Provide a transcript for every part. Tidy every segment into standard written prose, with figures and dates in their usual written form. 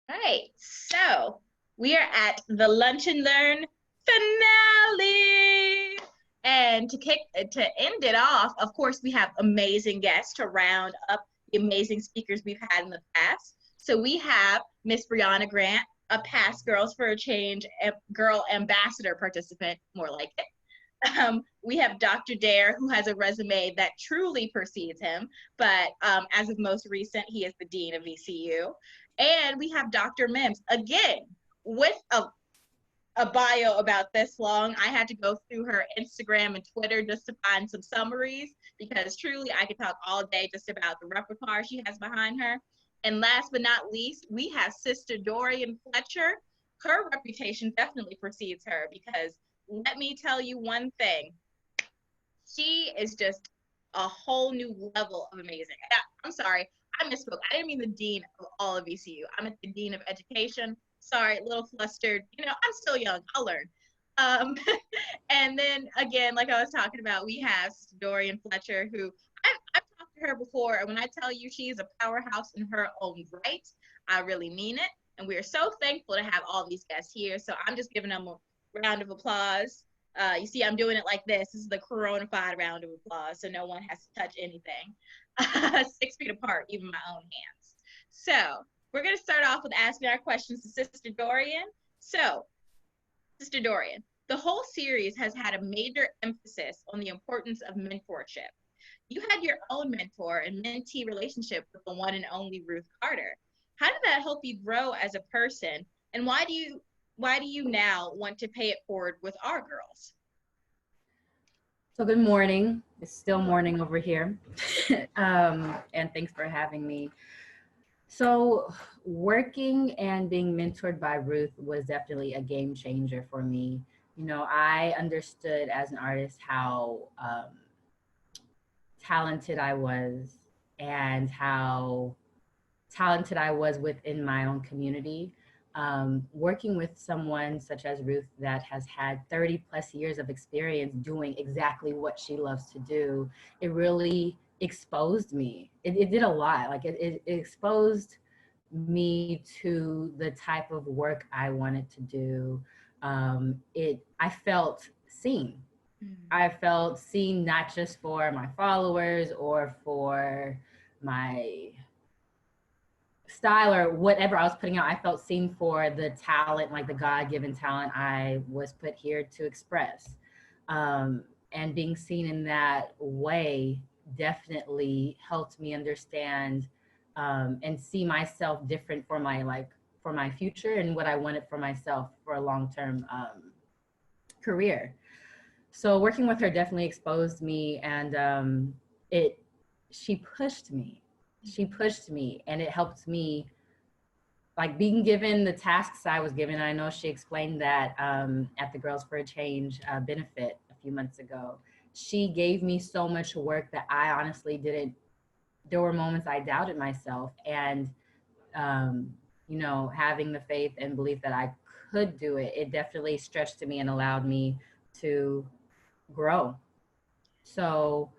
All right, so we are at the Lunch and Learn finale. And to end it off, of course, we have amazing guests to round up the amazing speakers we've had in the past. So we have Miss Breeana Gant, a past Girls for a Change Girl Ambassador participant, more like it. We have Dr. Daire, who has a resume that truly precedes him, but as of most recent, he is the Dean of VCU. And we have Dr. Mims, again, with a bio about this long. I had to go through her Instagram and Twitter just to find some summaries because truly I could talk all day just about the repertoire she has behind her. And last but not least, we have Sister Douriean Fletcher. Her reputation definitely precedes her because let me tell you one thing. She is just a whole new level of amazing. I'm sorry, I misspoke. I didn't mean the dean of all of VCU. I meant the dean of education. Sorry, a little flustered. I'm still young. I'll learn. Um, and then again, like I was talking about, we have Douriean Fletcher, who I've talked to her before, and when I tell you she's a powerhouse in her own right, I really mean it. And we are so thankful to have all these guests here. So I'm just giving them a round of applause. You see, I'm doing it like this. This is the coronafied round of applause, so no one has to touch anything. 6 feet apart, even my own hands. So we're going to start off with asking our questions to Sister Douriean. So, Sister Douriean, the whole series has had a major emphasis on the importance of mentorship. You had your own mentor and mentee relationship with the one and only Ruth Carter. How did that help you grow as a person, and why do you now want to pay it forward with our girls? So good morning. It's still morning over here. And thanks for having me. So working and being mentored by Ruth was definitely a game changer for me. I understood as an artist how talented I was and how talented I was within my own community. Working with someone such as Ruth that has had 30 plus years of experience doing exactly what she loves to do, it really exposed me. It did a lot. Like it exposed me to the type of work I wanted to do. I felt seen. I felt seen not just for my followers or for my style or whatever I was putting out. I felt seen for the talent, like the God-given talent I was put here to express. And being seen in that way definitely helped me understand and see myself different for my future and what I wanted for myself for a long-term career. So working with her definitely exposed me, and she pushed me. She pushed me, and it helped me, like being given the tasks I was given. I know she explained that at the Girls for a Change benefit a few months ago. She gave me so much work that I honestly didn't. There were moments I doubted myself, and having the faith and belief that I could do it, it definitely stretched me and allowed me to grow. So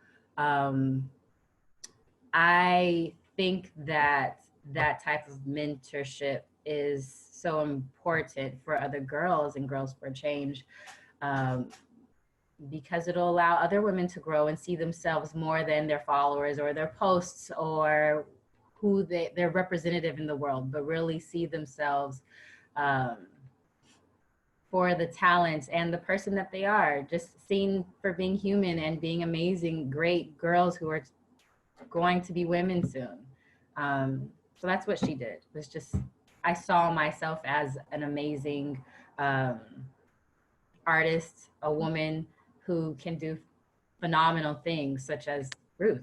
I think that that type of mentorship is so important for other girls and Girls for Change, because it'll allow other women to grow and see themselves more than their followers or their posts or who they're representative in the world, but really see themselves for the talents and the person that they are, just seen for being human and being amazing, great girls who are going to be women soon. So that's what she did. It was just, I saw myself as an amazing artist, a woman who can do phenomenal things such as Ruth.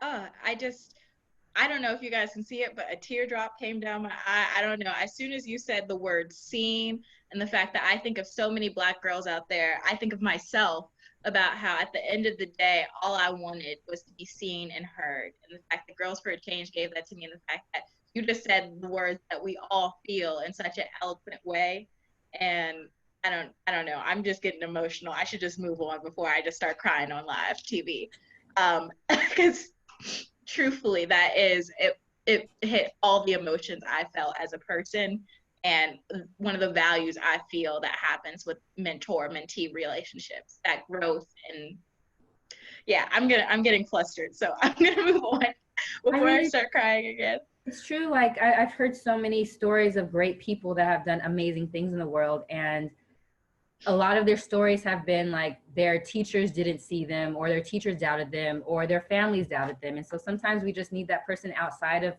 I don't know if you guys can see it, but a teardrop came down my eye. I don't know. As soon as you said the word seen and the fact that I think of so many Black girls out there, I think of myself about how at the end of the day, all I wanted was to be seen and heard. And the fact that Girls for a Change gave that to me, and the fact that you just said the words that we all feel in such an eloquent way. And I don't know. I'm just getting emotional. I should just move on before I just start crying on live TV. Because truthfully, that is it. it hit all the emotions I felt as a person. And one of the values I feel that happens with mentor-mentee relationships, that growth. And yeah, I'm getting flustered, so I'm gonna move on I before I mean, start crying again. it's true. Like I've heard so many stories of great people that have done amazing things in the world, and a lot of their stories have been like their teachers didn't see them, or their teachers doubted them, or their families doubted them. And so sometimes we just need that person outside of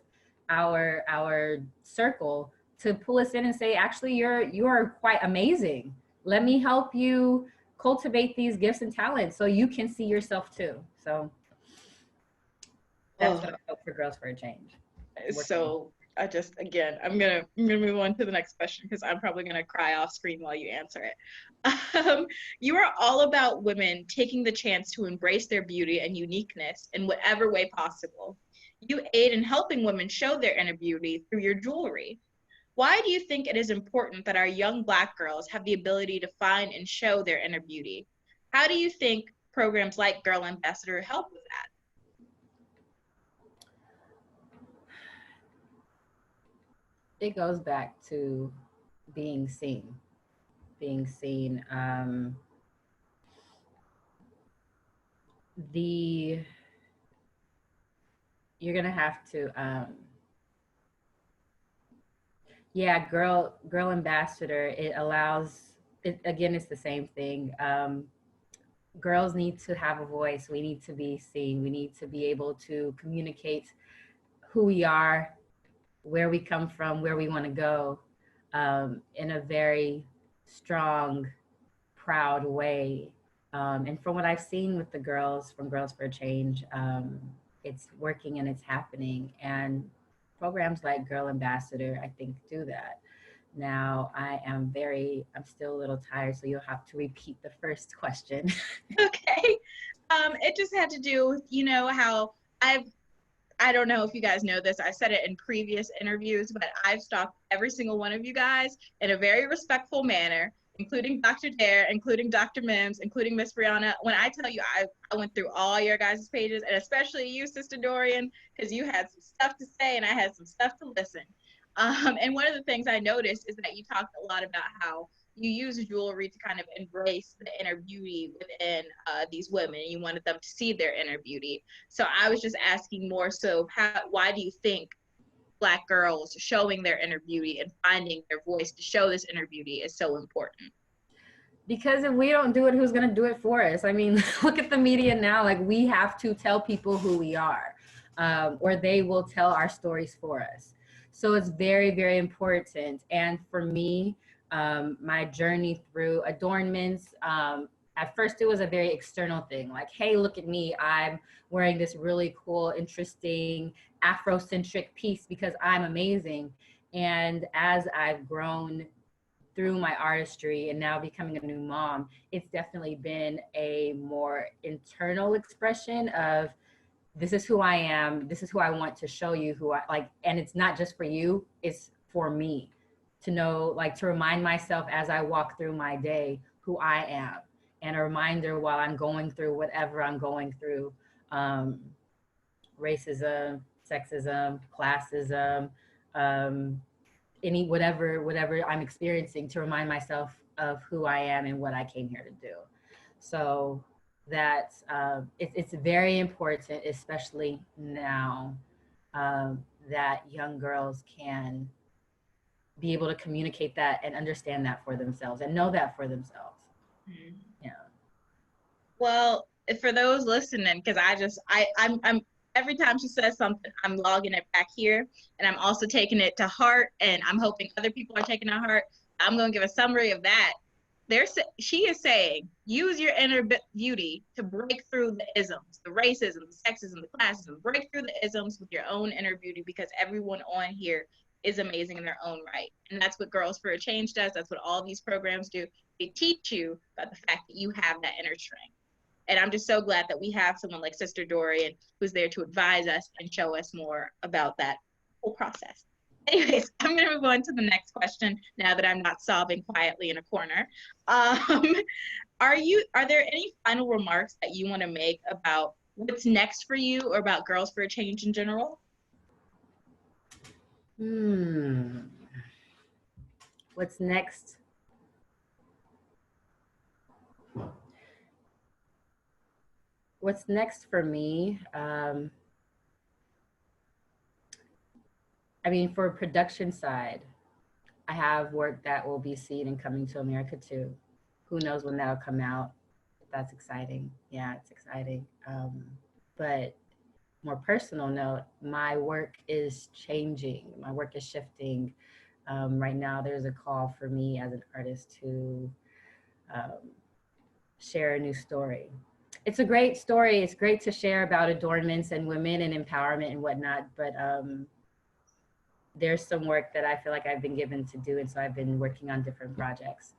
our circle to pull us in and say, actually, you're quite amazing. Let me help you cultivate these gifts and talents so you can see yourself too. So that's Oh, what I hope for Girls for a Change. so I just, again, I'm gonna move on to the next question because I'm probably gonna cry off screen while you answer it. You are all about women taking the chance to embrace their beauty and uniqueness in whatever way possible. You aid in helping women show their inner beauty through your jewelry. Why do you think it is important that our young Black girls have the ability to find and show their inner beauty? How do you think programs like Girl Ambassador help with that? It goes back to being seen, being seen. The You're gonna have to yeah, girl ambassador, it allows it again, it's the same thing. Girls need to have a voice. We need to be seen. We need to be able to communicate who we are, where we come from, where we want to go, in a very strong, proud way. And from what I've seen with the girls from Girls for a Change, it's working and it's happening. And programs like Girl Ambassador, I think, do that. Now, I'm still a little tired, so you'll have to repeat the first question. Okay. It just had to do with, how I don't know if you guys know this. I said it in previous interviews, but I've stalked every single one of you guys in a very respectful manner, including Dr. Daire, including Dr. Mims, including Miss Breeana. When I tell you, I went through all your guys' pages, and especially you, Sister Douriean, because you had some stuff to say and I had some stuff to listen. And one of the things I noticed is that you talked a lot about how you use jewelry to kind of embrace the inner beauty within these women. You wanted them to see their inner beauty. So I was just asking more so, why do you think Black girls showing their inner beauty and finding their voice to show this inner beauty is so important? Because if we don't do it, who's going to do it for us? I mean, look at the media now. Like, we have to tell people who we are, or they will tell our stories for us. So it's very, very important. And for me, my journey through adornments, at first it was a very external thing. Like, hey, look at me. I'm wearing this really cool, interesting Afrocentric piece because I'm amazing. And as I've grown through my artistry and now becoming a new mom, it's definitely been a more internal expression of, this is who I am. This is who I want to show you who I like. And it's not just for you, it's for me to know, like, to remind myself as I walk through my day who I am, and a reminder while I'm going through whatever I'm going through, racism, sexism, classism, any whatever I'm experiencing, to remind myself of who I am and what I came here to do. So that it's very important, especially now, that young girls can be able to communicate that and understand that for themselves and know that for themselves. Mm-hmm. Yeah. Well, for those listening, because I'm every time she says something, I'm logging it back here, and I'm also taking it to heart, and I'm hoping other people are taking it to heart. I'm going to give a summary of that. She is saying, use your inner beauty to break through the isms, the racism, the sexism, the classism. Break through the isms with your own inner beauty, because everyone on here is amazing in their own right. And that's what Girls for a Change does. That's what all these programs do. They teach you about the fact that you have that inner strength. And I'm just so glad that we have someone like Sister Douriean who's there to advise us and show us more about that whole process. Anyways, I'm going to move on to the next question now that I'm not sobbing quietly in a corner. Are there any final remarks that you want to make about what's next for you, or about Girls for a Change in general? Hmm. What's next? What's next for me? I mean, for production side, I have work that will be seen and coming to America too. Who knows when that'll come out? That's exciting. Yeah, it's exciting. But more personal note, my work is changing. My work is shifting. Right now, there's a call for me as an artist to um, share a new story. It's a great story. It's great to share about adornments and women and empowerment and whatnot. But there's some work that I feel like I've been given to do, and so I've been working on different projects.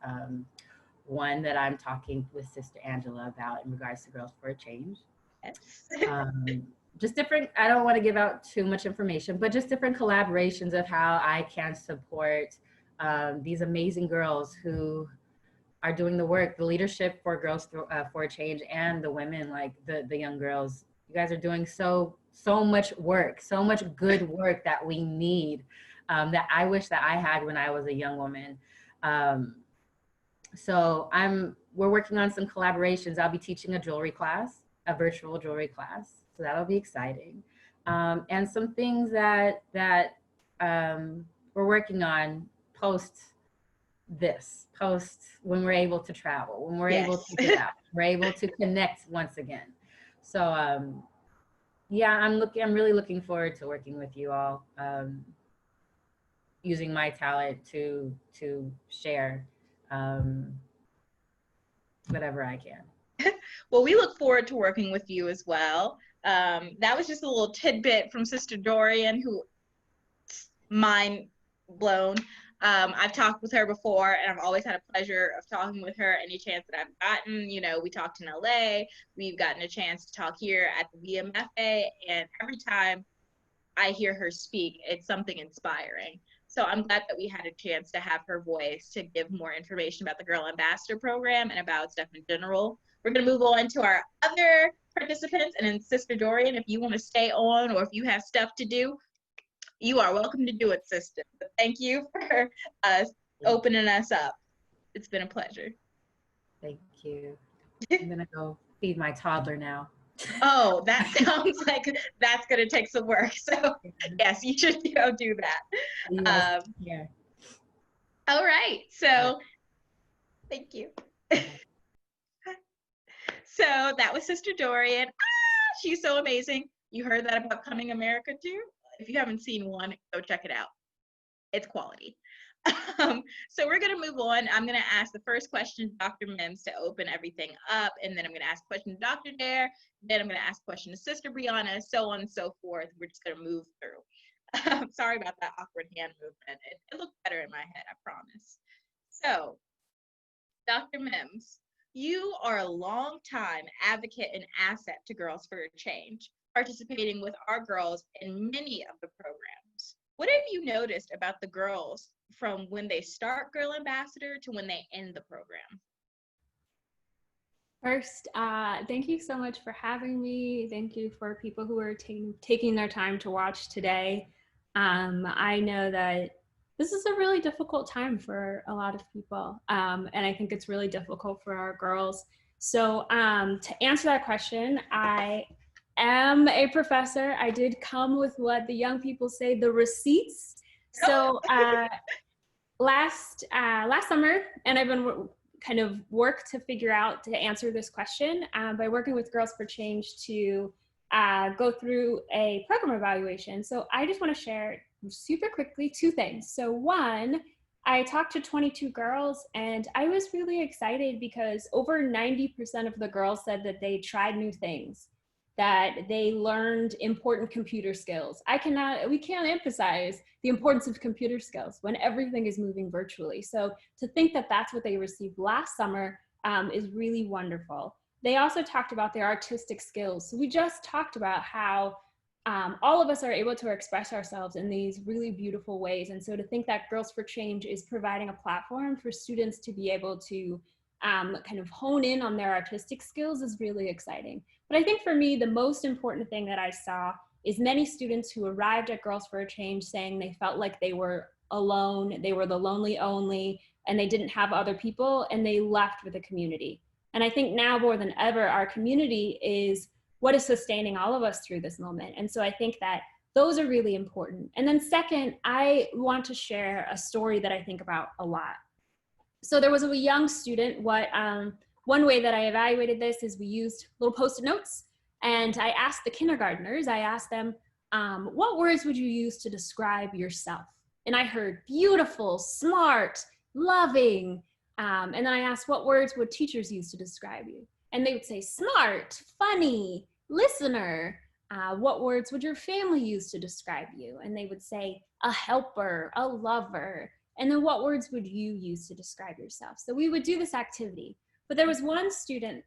One that I'm talking with Sister Angela about in regards to Girls for a Change. Yes. Um, just different, I don't want to give out too much information, but just different collaborations of how I can support these amazing girls who are doing the work, the leadership for Girls for a Change, and the women, like the young girls. You guys are doing so much work, so much good work that we need, that I wish that I had when I was a young woman. So we're working on some collaborations. I'll be teaching a jewelry class, a virtual jewelry class. So that'll be exciting. And some things that we're working on post when we're able to travel, when we're able Yes. to get out, we're able to connect once again. So yeah, I'm really looking forward to working with you all, using my talent to share whatever I can. Well, we look forward to working with you as well. That was just a little tidbit from Sister Douriean, who mind blown. I've talked with her before, and I've always had a pleasure of talking with her any chance that I've gotten. You know, we talked in LA, we've gotten a chance to talk here at the VMFA, and every time I hear her speak, it's something inspiring. So I'm glad that we had a chance to have her voice to give more information about the Girl Ambassador Program and about stuff in general. We're going to move on to our other participants. And then Sister Douriean, if you want to stay on or if you have stuff to do, you are welcome to do it, sister. But thank you for opening us up. It's been a pleasure. Thank you. I'm going to go feed my toddler now. Oh, that sounds like that's going to take some work. So yes, you should go do that. Yes, yeah. All right. So thank you. So that was Sister Douriean. She's so amazing. You heard that about Coming America too? If you haven't seen one, go check it out. It's quality. So we're going to move on. I'm going to ask the first question to Dr. Mims to open everything up, and then I'm going to ask a question to Dr. Daire, then I'm going to ask a question to Sister Breeana, so on and so forth. We're just going to move through. Sorry about that awkward hand movement. It looked better in my head, I promise. So, Dr. Mims, you are a long-time advocate and asset to Girls for a Change, participating with our girls in many of the programs. What have you noticed about the girls from when they start Girl Ambassador to when they end the program? First, thank you so much for having me. Thank you for people who are taking their time to watch today. I know that this is a really difficult time for a lot of people, and I think it's really difficult for our girls. So to answer that question, I am a professor. I did come with what the young people say, the receipts. So last summer, and I've been kind of worked to figure out to answer this question by working with Girls for Change to go through a program evaluation. So I just want to share super quickly two things. So one, I talked to 22 girls and I was really excited because over 90% of the girls said that they tried new things, that they learned important computer skills. We can't emphasize the importance of computer skills when everything is moving virtually. So to think that that's what they received last summer is really wonderful. They also talked about their artistic skills. So we just talked about how all of us are able to express ourselves in these really beautiful ways. And so to think that Girls for Change is providing a platform for students to be able to kind of hone in on their artistic skills is really exciting. But I think for me, the most important thing that I saw is many students who arrived at Girls for a Change saying they felt like they were alone, they were the lonely only, and they didn't have other people, and they left with a community. And I think now more than ever, our community is what is sustaining all of us through this moment. And so I think that those are really important. And then second, I want to share a story that I think about a lot. So there was a young student. One way that I evaluated this is we used little Post-it notes, and I asked the kindergartners, I asked them, what words would you use to describe yourself? And I heard beautiful, smart, loving. And then I asked, what words would teachers use to describe you? And they would say smart, funny, listener. What words would your family use to describe you? And they would say a helper, a lover. And then what words would you use to describe yourself? So we would do this activity. But there was one student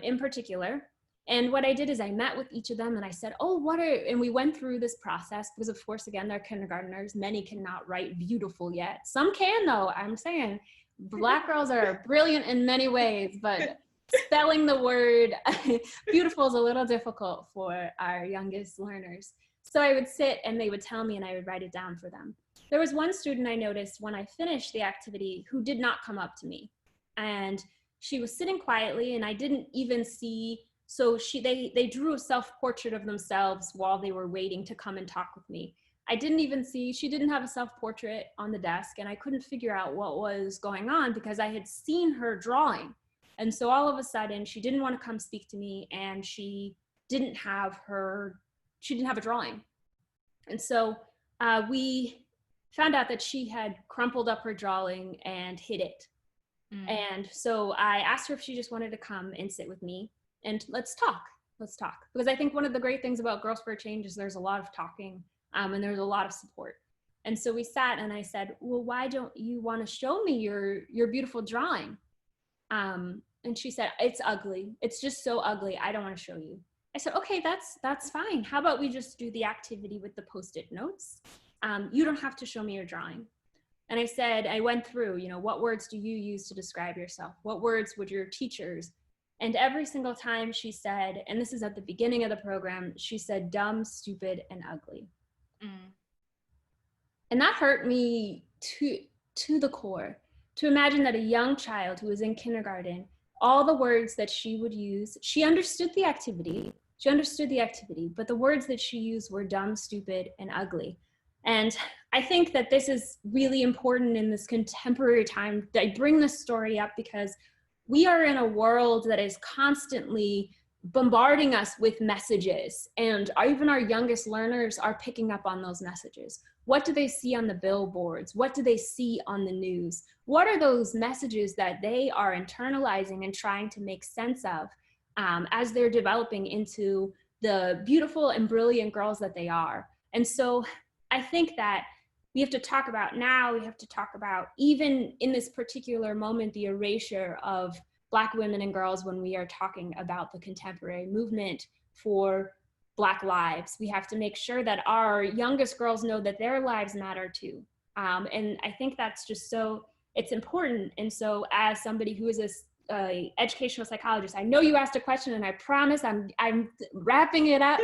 in particular, and what I did is I met with each of them and I said, and we went through this process because of course, again, they're kindergartners. Many cannot write beautiful yet. Some can though, I'm saying. Black girls are brilliant in many ways, but spelling the word beautiful is a little difficult for our youngest learners. So I would sit and they would tell me and I would write it down for them. There was one student I noticed when I finished the activity who did not come up to me. And she was sitting quietly and I didn't even see, so they drew a self-portrait of themselves while they were waiting to come and talk with me. I didn't even see, she didn't have a self-portrait on the desk and I couldn't figure out what was going on because I had seen her drawing. And so all of a sudden she didn't want to come speak to me and she didn't have a drawing. And so we found out that she had crumpled up her drawing and hid it. And so I asked her if she just wanted to come and sit with me and let's talk. Because I think one of the great things about Girls for a Change is there's a lot of talking and there's a lot of support. And so we sat and I said, well, why don't you want to show me your beautiful drawing? And she said, it's ugly. It's just so ugly. I don't want to show you. I said, okay, that's fine. How about we just do the activity with the Post-it notes? You don't have to show me your drawing. And I said, I went through, what words do you use to describe yourself? What words would your teachers? And every single time she said, and this is at the beginning of the program, she said dumb, stupid, and ugly. And that hurt me to the core, to imagine that a young child who was in kindergarten, all the words that she would use, she understood the activity, but the words that she used were dumb, stupid, and ugly. And I think that this is really important in this contemporary time. I bring this story up because we are in a world that is constantly bombarding us with messages, and even our youngest learners are picking up on those messages. What do they see on the billboards? What do they see on the news? What are those messages that they are internalizing and trying to make sense of as they're developing into the beautiful and brilliant girls that they are? And so I think that we have to talk about even in this particular moment, the erasure of Black women and girls when we are talking about the contemporary movement for Black lives. We have to make sure that our youngest girls know that their lives matter too. And I think that's just it's important. And so as somebody who is a educational psychologist, I know you asked a question and I promise I'm wrapping it up,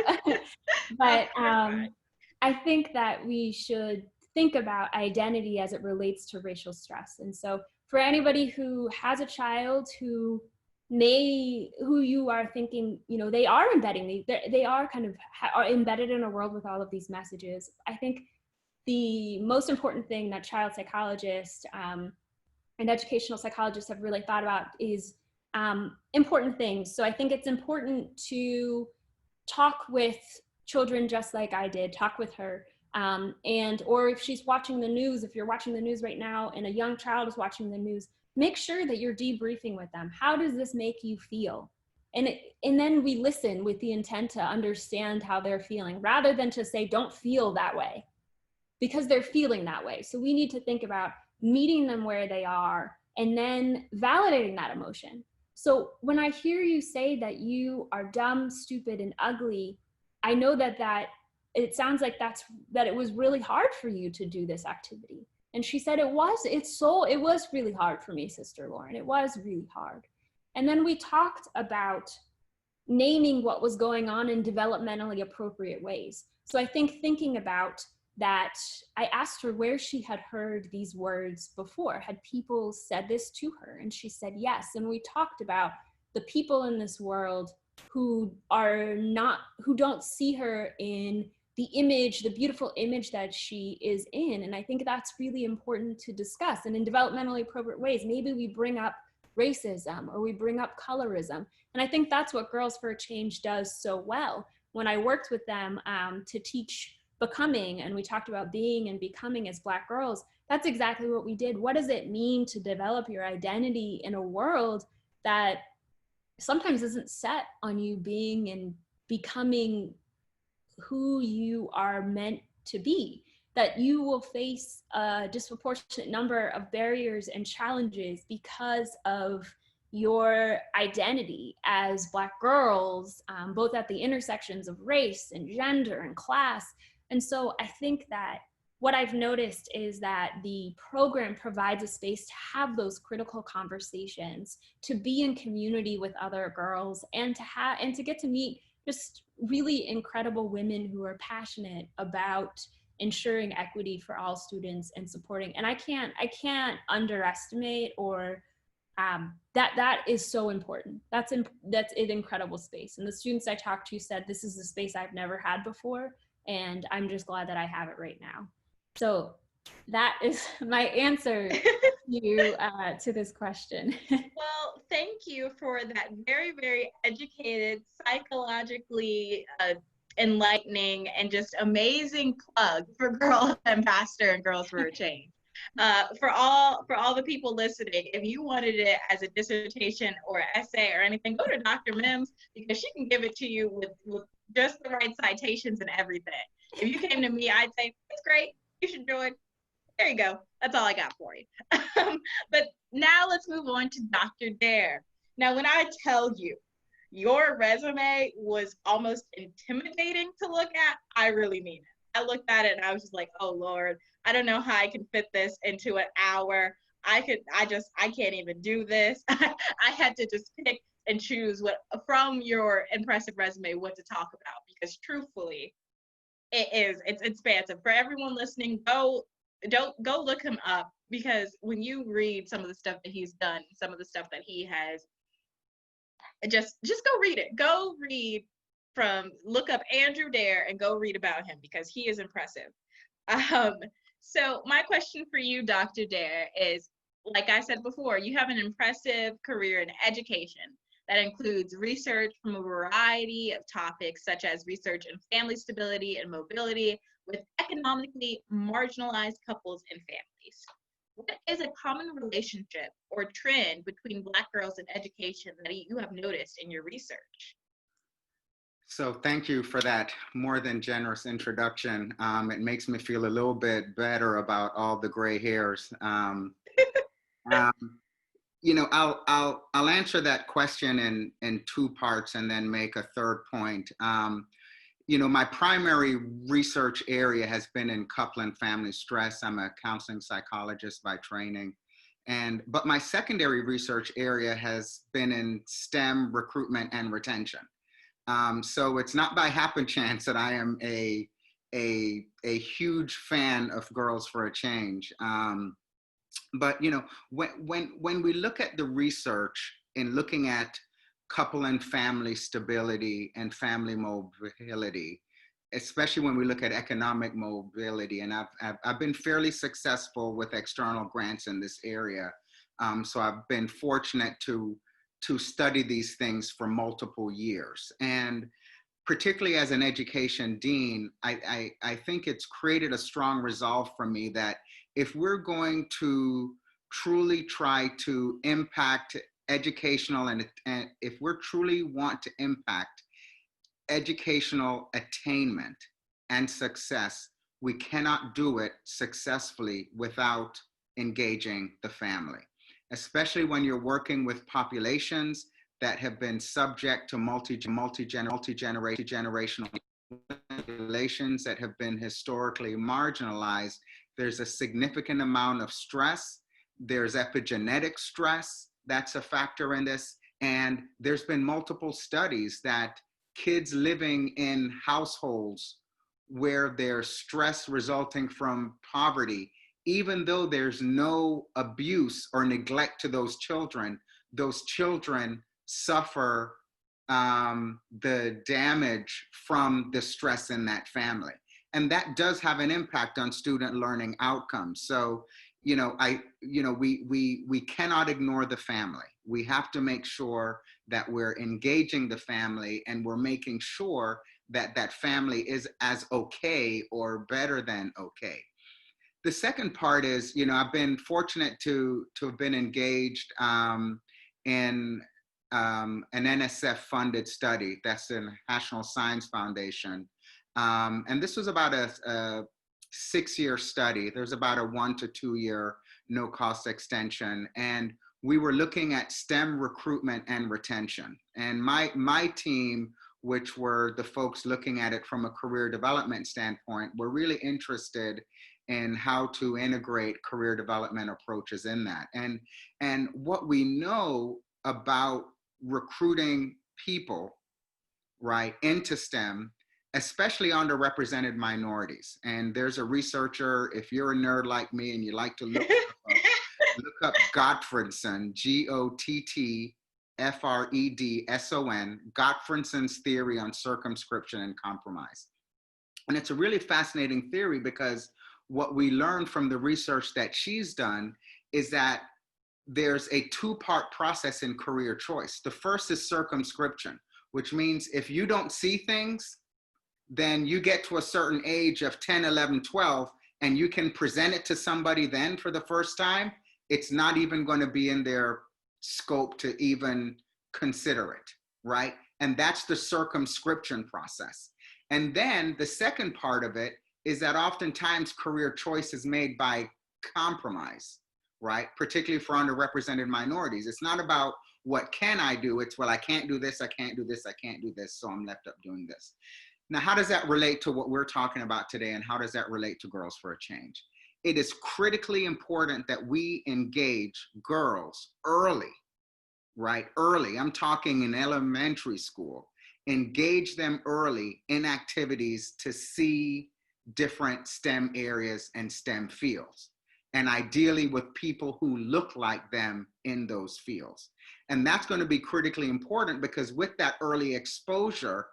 but I think that we should think about identity as it relates to racial stress. And so for anybody who has a child who you are thinking, they are embedding, they are are embedded in a world with all of these messages. I think the most important thing that child psychologists and educational psychologists have really thought about is important things. So I think it's important to talk with children just like I did, talk with her. Or if she's watching the news, if you're watching the news right now and a young child is watching the news, make sure that you're debriefing with them. How does this make you feel? And then we listen with the intent to understand how they're feeling rather than to say, don't feel that way, because they're feeling that way. So we need to think about meeting them where they are and then validating that emotion. So when I hear you say that you are dumb, stupid, and ugly, I know that it sounds like that it was really hard for you to do this activity. And she said, it was really hard for me, Sister Lauren. It was really hard. And then we talked about naming what was going on in developmentally appropriate ways. So I think thinking about that, I asked her where she had heard these words before. Had people said this to her? And she said yes. And we talked about the people in this world who don't see her in the image, the beautiful image that she is in. And I think that's really important to discuss. And in developmentally appropriate ways, maybe we bring up racism or we bring up colorism. And I think that's what Girls for a Change does so well. When I worked with them to teach becoming, and we talked about being and becoming as Black girls, that's exactly what we did. What does it mean to develop your identity in a world that sometimes isn't set on you being and becoming who you are meant to be? That you will face a disproportionate number of barriers and challenges because of your identity as Black girls, both at the intersections of race and gender and class. And so I think that what I've noticed is that the program provides a space to have those critical conversations, to be in community with other girls, and to get to meet just really incredible women who are passionate about ensuring equity for all students and supporting. And I can't underestimate or that is so important. That's an incredible space. And the students I talked to said, this is a space I've never had before, and I'm just glad that I have it right now. So that is my answer to this question. Well, thank you for that very, very educated, psychologically enlightening, and just amazing plug for Girl Ambassador and Girls for a Change. For all the people listening, if you wanted it as a dissertation or essay or anything, go to Dr. Mims, because she can give it to you with just the right citations and everything. If you came to me, I'd say, it's great, you should join. There you go. That's all I got for you. But now let's move on to Dr. Daire. Now, when I tell you your resume was almost intimidating to look at, I really mean it. I looked at it and I was just like, oh Lord, I don't know how I can fit this into an hour. I can't even do this. I had to just pick and choose what from your impressive resume what to talk about, because truthfully, it's expansive. For everyone listening, go look him up, because when you read some of the stuff that he's done, some of the stuff that he has, just go read it. Go read look up Andrew Daire and go read about him, because he is impressive. So my question for you, Dr. Daire, is, like I said before, you have an impressive career in education that includes research from a variety of topics, such as research in family stability and mobility with economically marginalized couples and families. What is a common relationship or trend between Black girls and education that you have noticed in your research? So thank you for that more than generous introduction. It makes me feel a little bit better about all the gray hairs. You know, I'll answer that question in two parts and then make a third point. You know, my primary research area has been in couple and family stress. I'm a counseling psychologist by training. But my secondary research area has been in STEM recruitment and retention. So it's not by happen chance that I am a huge fan of Girls for a Change. But you know, when we look at the research in looking at couple and family stability and family mobility, especially when we look at economic mobility, and I've been fairly successful with external grants in this area. So I've been fortunate to study these things for multiple years. And particularly as an education dean, I think it's created a strong resolve for me that if we're going to truly try to impact educational and if we truly want to impact educational attainment and success, we cannot do it successfully without engaging the family, especially when you're working with populations that have been subject to multi-generational populations that have been historically marginalized. There's a significant amount of stress. There's epigenetic stress that's a factor in this. And there's been multiple studies that kids living in households where there's stress resulting from poverty, even though there's no abuse or neglect to those children suffer the damage from the stress in that family. And that does have an impact on student learning outcomes. So, we cannot ignore the family. We have to make sure that we're engaging the family, and we're making sure that that family is as okay or better than okay. The second part is, I've been fortunate to have been engaged in an NSF-funded study. That's the National Science Foundation. And this was about a 6-year study. There's about a 1 to 2 year no-cost extension. And we were looking at STEM recruitment and retention. And my team, which were the folks looking at it from a career development standpoint, were really interested in how to integrate career development approaches in that. And what we know about recruiting people, right, into STEM, especially underrepresented minorities. And there's a researcher, if you're a nerd like me and you like to look up Gottfredson, Gottfredson, Gottfredson's theory on circumscription and compromise. And it's a really fascinating theory, because what we learned from the research that she's done is that there's a 2-part process in career choice. The first is circumscription, which means if you don't see things, then you get to a certain age of 10, 11, 12, and you can present it to somebody then for the first time. It's not even going to be in their scope to even consider it, right? And that's the circumscription process. And then the second part of it is that oftentimes career choice is made by compromise, right? Particularly for underrepresented minorities. It's not about what can I do? It's, well, I can't do this, I can't do this, I can't do this, so I'm left up doing this. Now, how does that relate to what we're talking about today, and how does that relate to Girls for a Change? It is critically important that we engage girls early, right? Early, I'm talking in elementary school. Engage them early in activities to see different STEM areas and STEM fields, and ideally with people who look like them in those fields. And that's going to be critically important, because with that early exposure,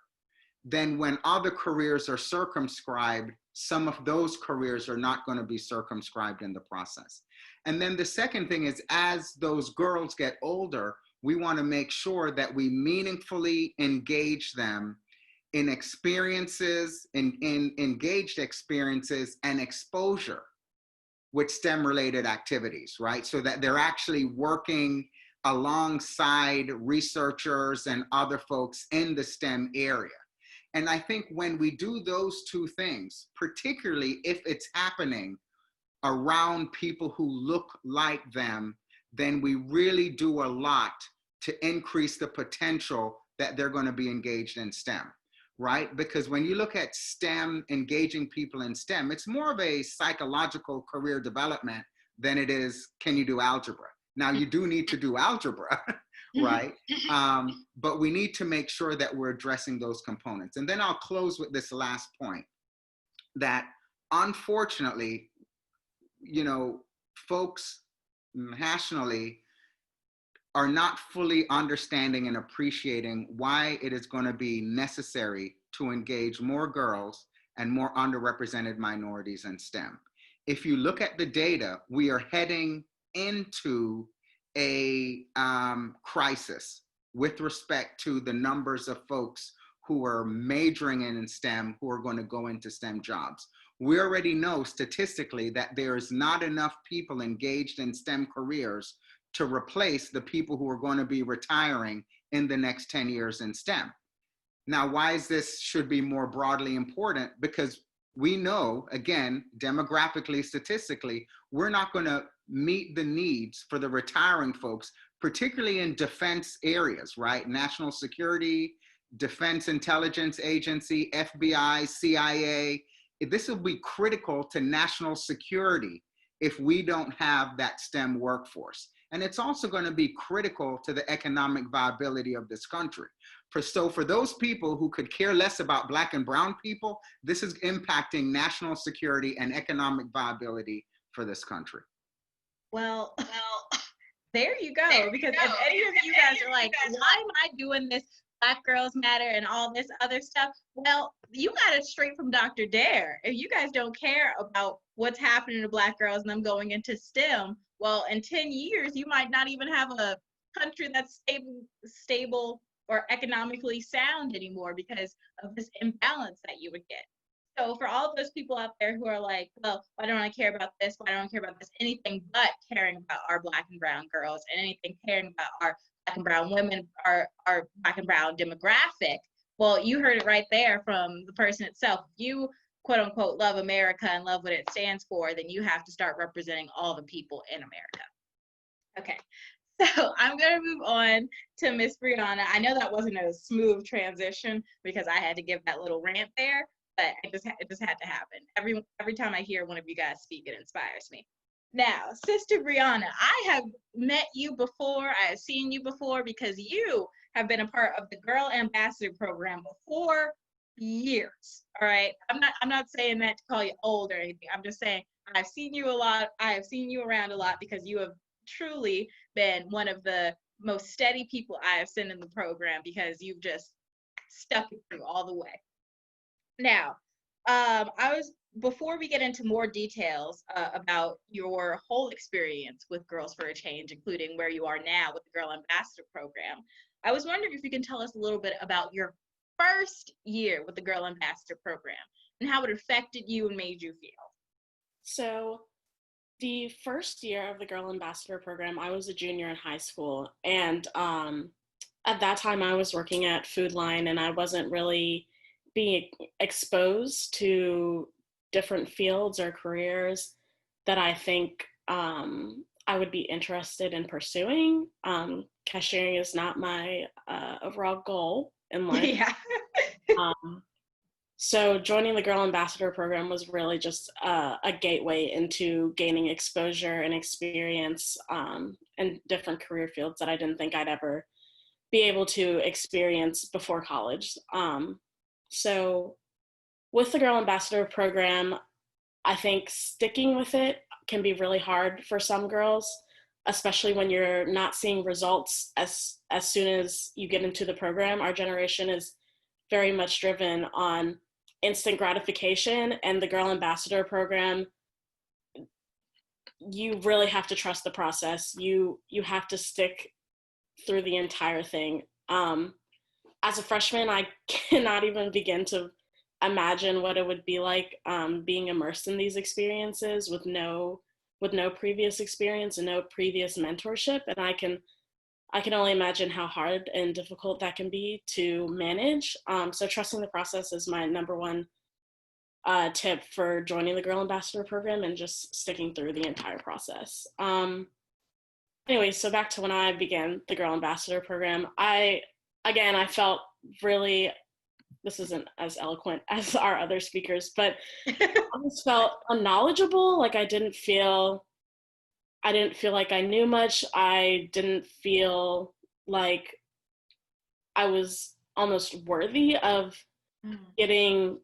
then when other careers are circumscribed, some of those careers are not going to be circumscribed in the process. And then the second thing is, as those girls get older, we want to make sure that we meaningfully engage them in experiences, in engaged experiences and exposure with STEM-related activities, right? So that they're actually working alongside researchers and other folks in the STEM area. And I think when we do those two things, particularly if it's happening around people who look like them, then we really do a lot to increase the potential that they're going to be engaged in STEM, right? Because when you look at STEM, engaging people in STEM, it's more of a psychological career development than it is, can you do algebra? Now, you do need to do algebra, right? But we need to make sure that we're addressing those components. And then I'll close with this last point, that unfortunately, folks nationally are not fully understanding and appreciating why it is going to be necessary to engage more girls and more underrepresented minorities in STEM. If you look at the data, we are heading into a crisis with respect to the numbers of folks who are majoring in STEM who are going to go into STEM jobs. We already know statistically that there is not enough people engaged in STEM careers to replace the people who are going to be retiring in the next 10 years in STEM. Now, why is this should be more broadly important? Because we know, again, demographically, statistically, we're not going to meet the needs for the retiring folks, particularly in defense areas, right? National security, Defense Intelligence Agency, FBI, CIA. This will be critical to national security if we don't have that STEM workforce. And it's also going to be critical to the economic viability of this country. So for those people who could care less about Black and brown people, this is impacting national security and economic viability for this country. Well, there you go. Because if any of you guys are like, why am I doing this Black Girls Matter and all this other stuff? Well, you got it straight from Dr. Daire. If you guys don't care about what's happening to Black girls and them going into STEM, well, in 10 years, you might not even have a country that's stable or economically sound anymore because of this imbalance that you would get. So for all of those people out there who are like, well, why don't I care about this? Why don't I care about this? Anything but caring about our Black and brown girls and anything caring about our Black and brown women, our Black and brown demographic. Well, you heard it right there from the person itself. If you, quote unquote, love America and love what it stands for, then you have to start representing all the people in America. Okay. So I'm going to move on to Miss Breeana. I know that wasn't a smooth transition because I had to give that little rant there, but it just had to happen. Every time I hear one of you guys speak, it inspires me. Now, Sister Breeana, I have met you before. I have seen you before because you have been a part of the Girl Ambassador program for years. All right. I'm not saying that to call you old or anything. I'm just saying I've seen you a lot. I have seen you around a lot because you have truly been one of the most steady people I have seen in the program because you've just stuck it through all the way. Now, before we get into more details about your whole experience with Girls for a Change, including where you are now with the Girl Ambassador program, I was wondering if you can tell us a little bit about your first year with the Girl Ambassador program and how it affected you and made you feel. So the first year of the Girl Ambassador program, I was a junior in high school. And at that time, I was working at Food Line, and I wasn't really being exposed to different fields or careers that I think I would be interested in pursuing. Cashiering is not my overall goal in life. Yeah. So joining the Girl Ambassador program was really just a gateway into gaining exposure and experience in different career fields that I didn't think I'd ever be able to experience before college. So with the Girl Ambassador program, I think sticking with it can be really hard for some girls, especially when you're not seeing results as soon as you get into the program. Our generation is very much driven on instant gratification, and the Girl Ambassador program, you really have to trust the process. You have to stick through the entire thing. As a freshman, I cannot even begin to imagine what it would be like being immersed in these experiences with no previous experience and no previous mentorship. And I can only imagine how hard and difficult that can be to manage. So trusting the process is my number one tip for joining the Girl Ambassador program, and just sticking through the entire process. Anyway, so back to when I began the Girl Ambassador program, I felt really, this isn't as eloquent as our other speakers, but I just felt unknowledgeable. Like I didn't feel like I knew much. I didn't feel like I was almost worthy of getting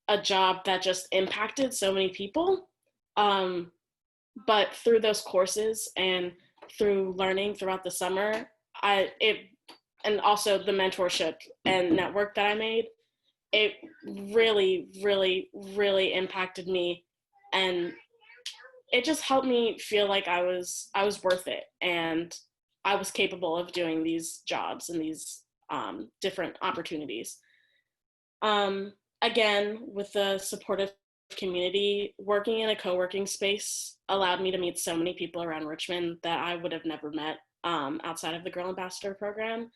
a job that just impacted so many people. But through those courses and through learning throughout the summer, and also the mentorship and network that I made, it really, really, really impacted me. And it just helped me feel like I was worth it, and I was capable of doing these jobs and these different opportunities. Again, with the supportive community, working in a co-working space allowed me to meet so many people around Richmond that I would have never met outside of the Girl Ambassador program.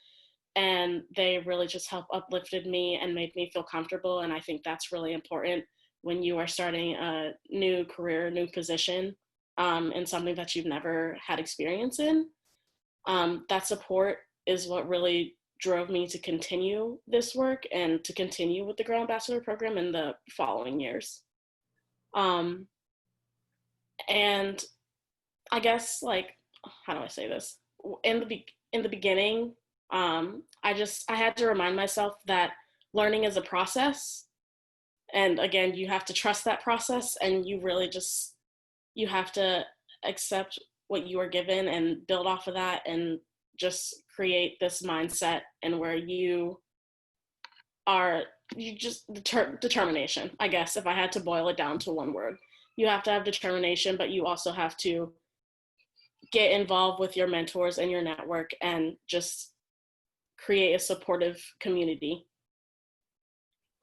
And they really just uplifted me and made me feel comfortable. And I think that's really important when you are starting a new career, new position in something that you've never had experience in. That support is what really drove me to continue this work and to continue with the Girl Ambassador program in the following years. And I guess, like, how do I say this? In the beginning, I had to remind myself that learning is a process. And again, you have to trust that process, and you really just, you have to accept what you are given and build off of that, and just create this mindset and where you just determination, I guess, if I had to boil it down to one word. You have to have determination, but you also have to get involved with your mentors and your network and just create a supportive community.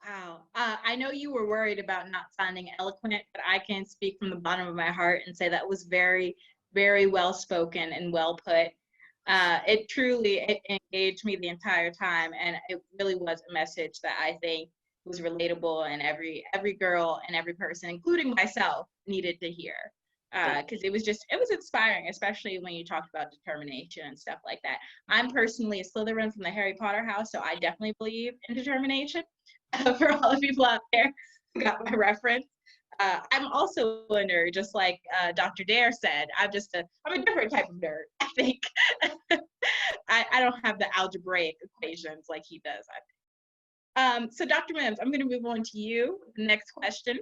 Wow. I know you were worried about not sounding eloquent, but I can speak from the bottom of my heart and say that was very, very well spoken and well put. It truly engaged me the entire time, and it really was a message that I think was relatable, and every girl and every person, including myself, needed to hear. Because it was inspiring, especially when you talked about determination and stuff like that. I'm personally a Slytherin from the Harry Potter house, so I definitely believe in determination. For all the people out there who got my reference. I'm also a nerd, just like Dr. Daire said. I'm a different type of nerd, I think. I don't have the algebraic equations like he does, I think. So Dr. Mims, I'm gonna move on to you. The next question.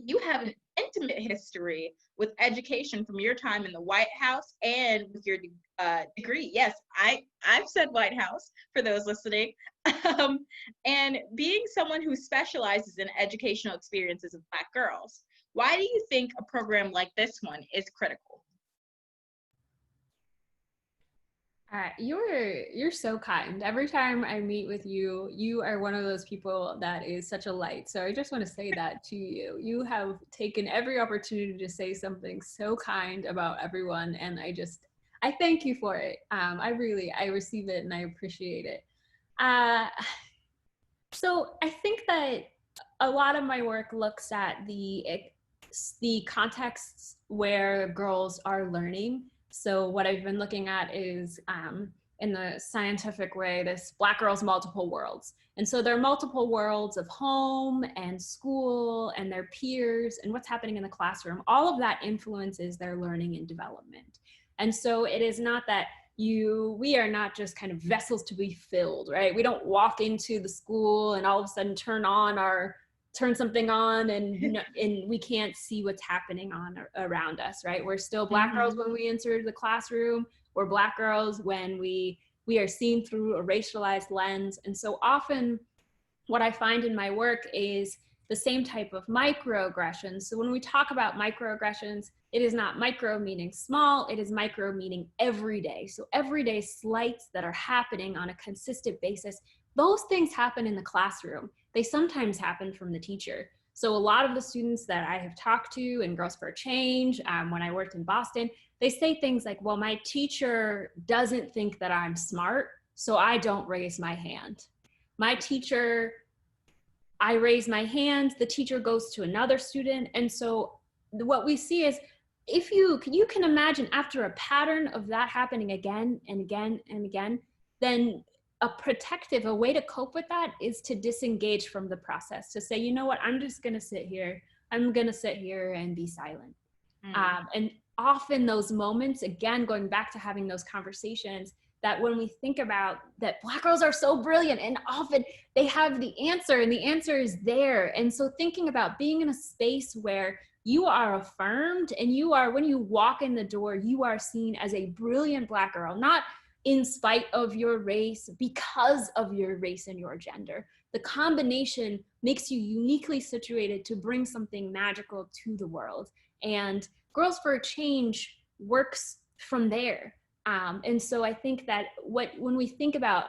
You have an intimate history with education from your time in the White House and with your degree. Yes, I've said White House for those listening. And being someone who specializes in educational experiences of Black girls, why do you think a program like this one is critical? You're so kind. Every time I meet with you, you are one of those people that is such a light. So I just want to say that to you. You have taken every opportunity to say something so kind about everyone, and I thank you for it. I receive it and I appreciate it. So I think that a lot of my work looks at the contexts where girls are learning. So what I've been looking at is, in the scientific way, this Black girls' multiple worlds. And so there are multiple worlds of home and school and their peers and what's happening in the classroom. All of that influences their learning and development. And so it is not that we are not just kind of vessels to be filled, right? We don't walk into the school and all of a sudden turn something on and we can't see what's happening around us, right? We're still Black girls when we enter the classroom. We're Black girls when we are seen through a racialized lens. And so often what I find in my work is the same type of microaggressions. So when we talk about microaggressions, it is not micro meaning small, it is micro meaning everyday. So everyday slights that are happening on a consistent basis, those things happen in the classroom. They sometimes happen from the teacher. So a lot of the students that I have talked to in Girls for Change, when I worked in Boston, they say things like, well, my teacher doesn't think that I'm smart, so I don't raise my hand. My teacher, I raise my hand, the teacher goes to another student. And so what we see is, if you can imagine after a pattern of that happening again and again and again, then a way to cope with that is to disengage from the process, to say, you know what, I'm just gonna sit here. I'm gonna sit here and be silent. And often those moments, again, going back to having those conversations, that when we think about that Black girls are so brilliant and often they have the answer and the answer is there. And so thinking about being in a space where you are affirmed and when you walk in the door, you are seen as a brilliant Black girl, not in spite of your race, because of your race and your gender. The combination makes you uniquely situated to bring something magical to the world. And Girls for a Change works from there. And so I think that when we think about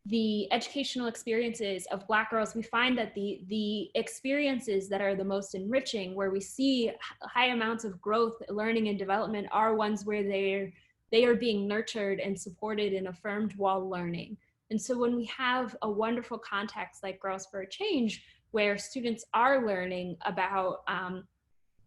the educational experiences of Black girls, we find that the experiences that are the most enriching, where we see high amounts of growth, learning, and development, are ones where they are being nurtured and supported and affirmed while learning. And so when we have a wonderful context like Girls for a Change, where students are learning about,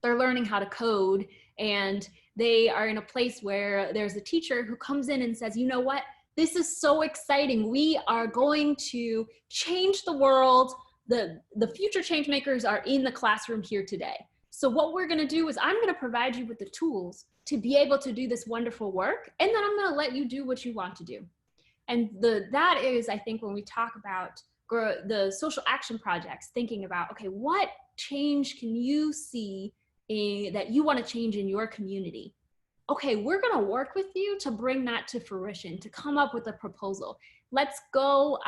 they're learning how to code, and they are in a place where there's a teacher who comes in and says, you know what, this is so exciting. We are going to change the world. The future change makers are in the classroom here today. So what we're gonna do is I'm gonna provide you with the tools to be able to do this wonderful work, and then I'm gonna let you do what you want to do. And that is, I think, when we talk about the social action projects, thinking about, okay, what change can you see that you want to change in your community? Okay, we're going to work with you to bring that to fruition, to come up with a proposal. Let's go.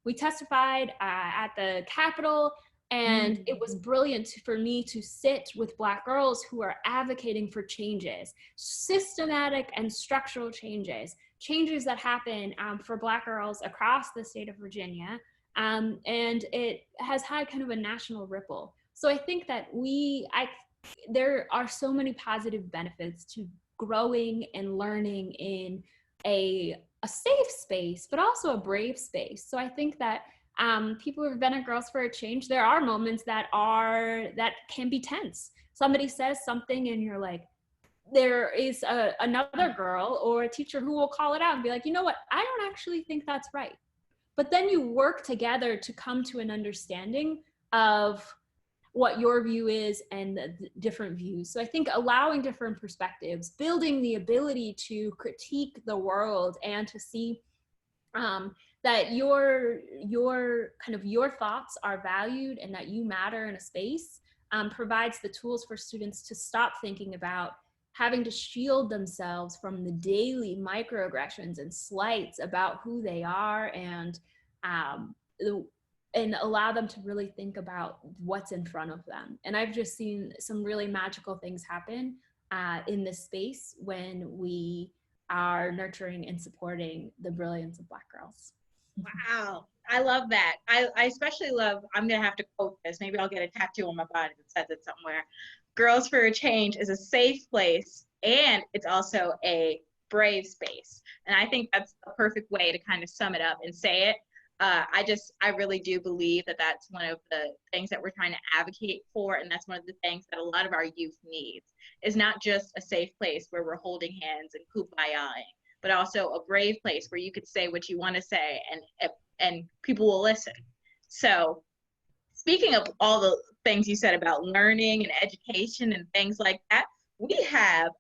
We testified at the Capitol, and it was brilliant for me to sit with Black girls who are advocating for changes, systematic and structural changes that happen for Black girls across the state of Virginia. And it has had kind of a national ripple. So I think that there are so many positive benefits to growing and learning in a safe space, but also a brave space. So I think that people who have been at Girls for a Change, there are moments that can be tense. Somebody says something and you're like, there is another girl or a teacher who will call it out and be like, you know what, I don't actually think that's right. But then you work together to come to an understanding of what your view is and the different views. So I think allowing different perspectives, building the ability to critique the world and to see that your thoughts are valued and that you matter in a space, provides the tools for students to stop thinking about having to shield themselves from the daily microaggressions and slights about who they are, and allow them to really think about what's in front of them. And I've just seen some really magical things happen in this space when we are nurturing and supporting the brilliance of Black girls. Wow, I love that. I especially love, I'm gonna have to quote this, maybe I'll get a tattoo on my body that says it somewhere. Girls for a Change is a safe place, and it's also a brave space. And I think that's a perfect way to kind of sum it up and say it. I really do believe that that's one of the things that we're trying to advocate for, and that's one of the things that a lot of our youth needs, is not just a safe place where we're holding hands and kumbaya-ing, but also a brave place where you could say what you want to say and people will listen. So speaking of all the things you said about learning and education and things like that, we have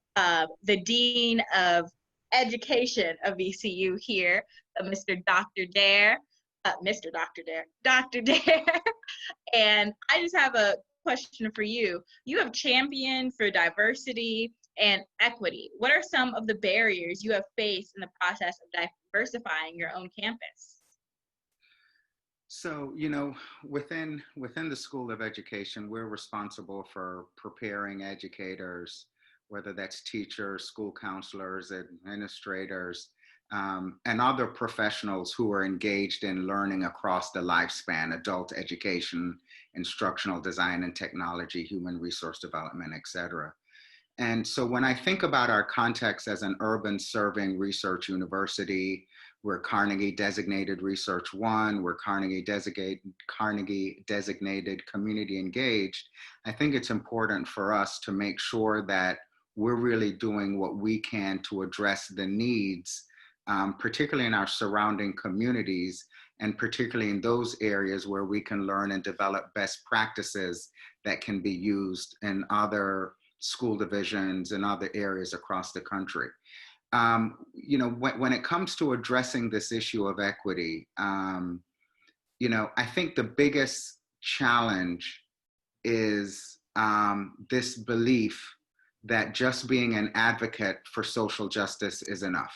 the Dean of Education of VCU here, Mr. Dr. Daire. Dr. Daire. And I just have a question for you. You have championed for diversity and equity. What are some of the barriers you have faced in the process of diversifying your own campus? So, within the School of Education, we're responsible for preparing educators, whether that's teachers, school counselors, administrators, and other professionals who are engaged in learning across the lifespan: adult education, instructional design and technology, human resource development, et cetera. And so when I think about our context as an urban serving research university, we're Carnegie Designated Research 1, we're Carnegie Designated Community Engaged. I think it's important for us to make sure that we're really doing what we can to address the needs, particularly in our surrounding communities, and particularly in those areas where we can learn and develop best practices that can be used in other school divisions and other areas across the country. When it comes to addressing this issue of equity, I think the biggest challenge is this belief that just being an advocate for social justice is enough,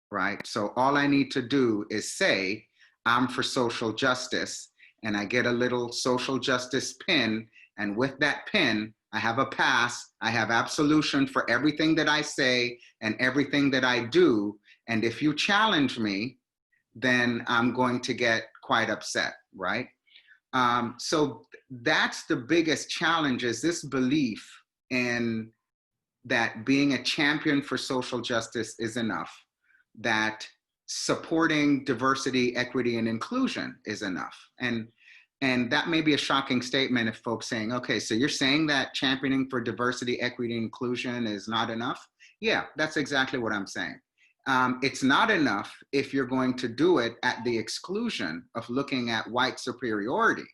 right? So all I need to do is say, I'm for social justice, and I get a little social justice pin, and with that pin, I have a pass, I have absolution for everything that I say and everything that I do. And if you challenge me, then I'm going to get quite upset, right? So that's the biggest challenge, is this belief in that being a champion for social justice is enough, that supporting diversity, equity, and inclusion is enough. And that may be a shocking statement if folks saying, okay, so you're saying that championing for diversity, equity, and inclusion is not enough? Yeah, that's exactly what I'm saying. It's not enough if you're going to do it at the exclusion of looking at white superiority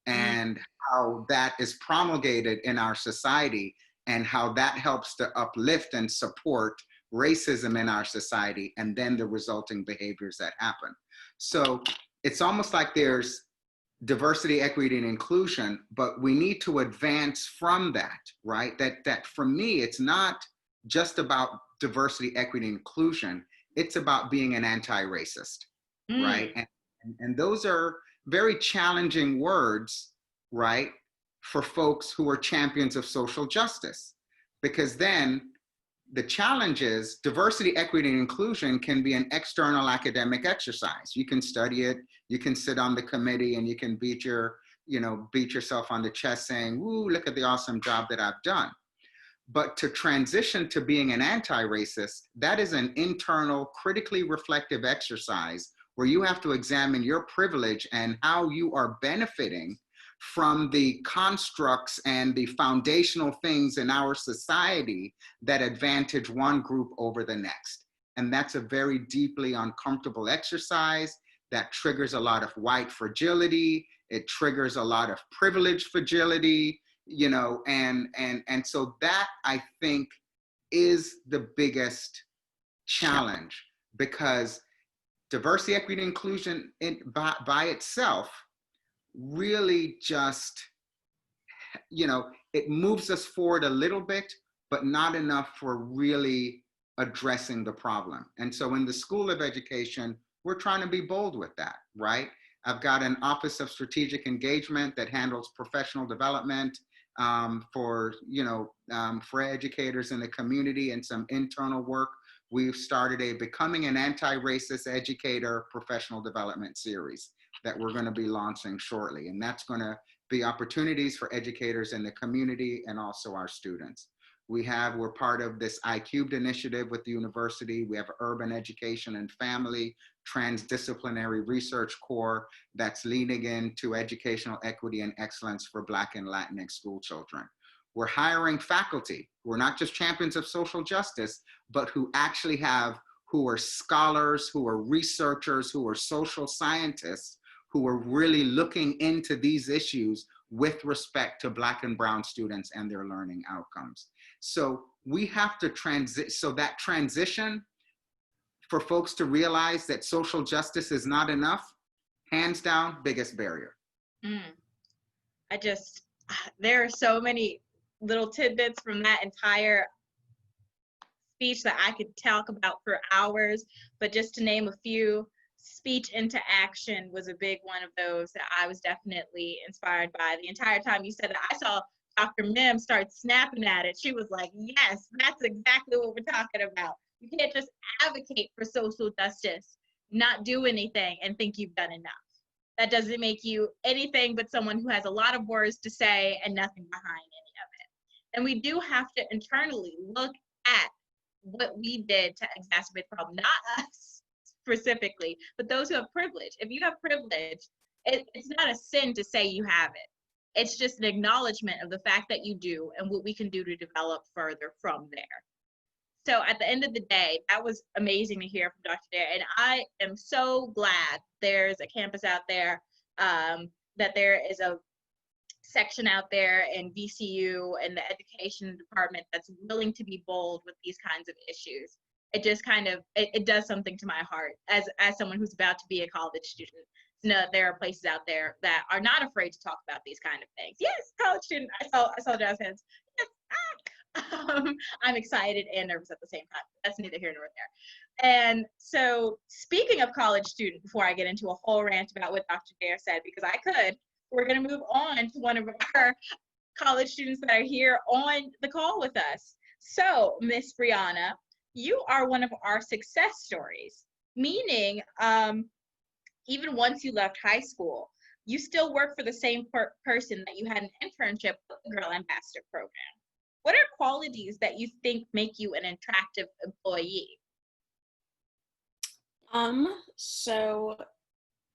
and how that is promulgated in our society, and how that helps to uplift and support racism in our society and then the resulting behaviors that happen. So it's almost like there's diversity, equity, and inclusion, but we need to advance from that, right? That for me, it's not just about diversity, equity, and inclusion. It's about being an anti-racist, right? And those are very challenging words, right, for folks who are champions of social justice, because then the challenge is diversity, equity, and inclusion can be an external academic exercise. You can study it, you can sit on the committee, and you can beat yourself on the chest saying, "Ooh, look at the awesome job that I've done." But to transition to being an anti-racist, that is an internal, critically reflective exercise where you have to examine your privilege and how you are benefiting from the constructs and the foundational things in our society that advantage one group over the next. And that's a very deeply uncomfortable exercise that triggers a lot of white fragility. It triggers a lot of privilege fragility, and so that, I think, is the biggest challenge, because diversity, equity, and inclusion by itself really just, it moves us forward a little bit, but not enough for really addressing the problem. And so in the School of Education, we're trying to be bold with that, right? I've got an Office of Strategic Engagement that handles professional development for educators in the community, and some internal work. We've started a Becoming an Anti-Racist Educator professional development series that we're going to be launching shortly. And that's going to be opportunities for educators in the community and also our students. We're part of this I-Cubed initiative with the university. We have Urban Education and Family Transdisciplinary Research Core that's leaning into educational equity and excellence for Black and Latinx school children. We're hiring faculty who are not just champions of social justice, but who are scholars, who are researchers, who are social scientists, who are really looking into these issues with respect to Black and Brown students and their learning outcomes. So we have to that transition for folks to realize that social justice is not enough, hands down, biggest barrier. There are so many little tidbits from that entire speech that I could talk about for hours, but just to name a few, speech into action was a big one of those that I was definitely inspired by. The entire time you said that, I saw Dr. Mims start snapping at it. She was like, yes, that's exactly what we're talking about. You can't just advocate for social justice, not do anything, and think you've done enough. That doesn't make you anything but someone who has a lot of words to say and nothing behind any of it. And we do have to internally look at what we did to exacerbate the problem, not us specifically, but those who have privilege. If you have privilege, it's not a sin to say you have it. It's just an acknowledgement of the fact that you do and what we can do to develop further from there. So at the end of the day, that was amazing to hear from Dr. Daire. And I am so glad there's a campus out there, that there is a section out there in VCU and the education department that's willing to be bold with these kinds of issues. It just it does something to my heart as someone who's about to be a college student. There are places out there that are not afraid to talk about these kind of things. Yes, college student. I saw Jazz hands. Yes. I'm excited and nervous at the same time. That's neither here nor there. And so, speaking of college student, before I get into a whole rant about what Dr. Daire said, because I could, we're going to move on to one of our college students that are here on the call with us. So, Miss Breeana, you are one of our success stories, meaning even once you left high school, you still work for the same person that you had an internship with the Girl Ambassador program. What are qualities that you think make you an attractive employee? So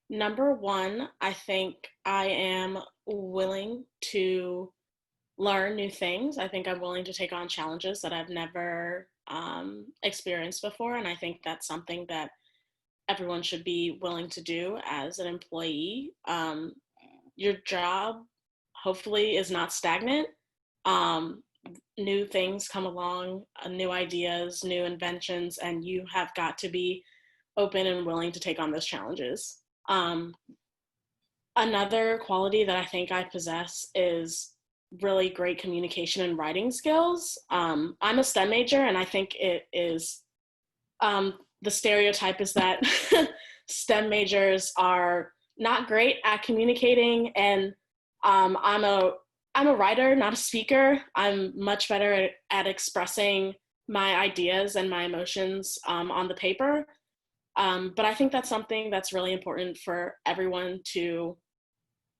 number one, I think I am willing to learn new things. I think I'm willing to take on challenges that I've never experienced before. And I think that's something that everyone should be willing to do as an employee. Your job hopefully is not stagnant, new things come along, new ideas, new inventions, and you have got to be open and willing to take on those challenges. Another quality that I think I possess is really great communication and writing skills. I'm a STEM major, and I think it is, the stereotype is that STEM majors are not great at communicating, and I'm a writer, not a speaker. I'm much better at expressing my ideas and my emotions on the paper. But I think that's something that's really important for everyone to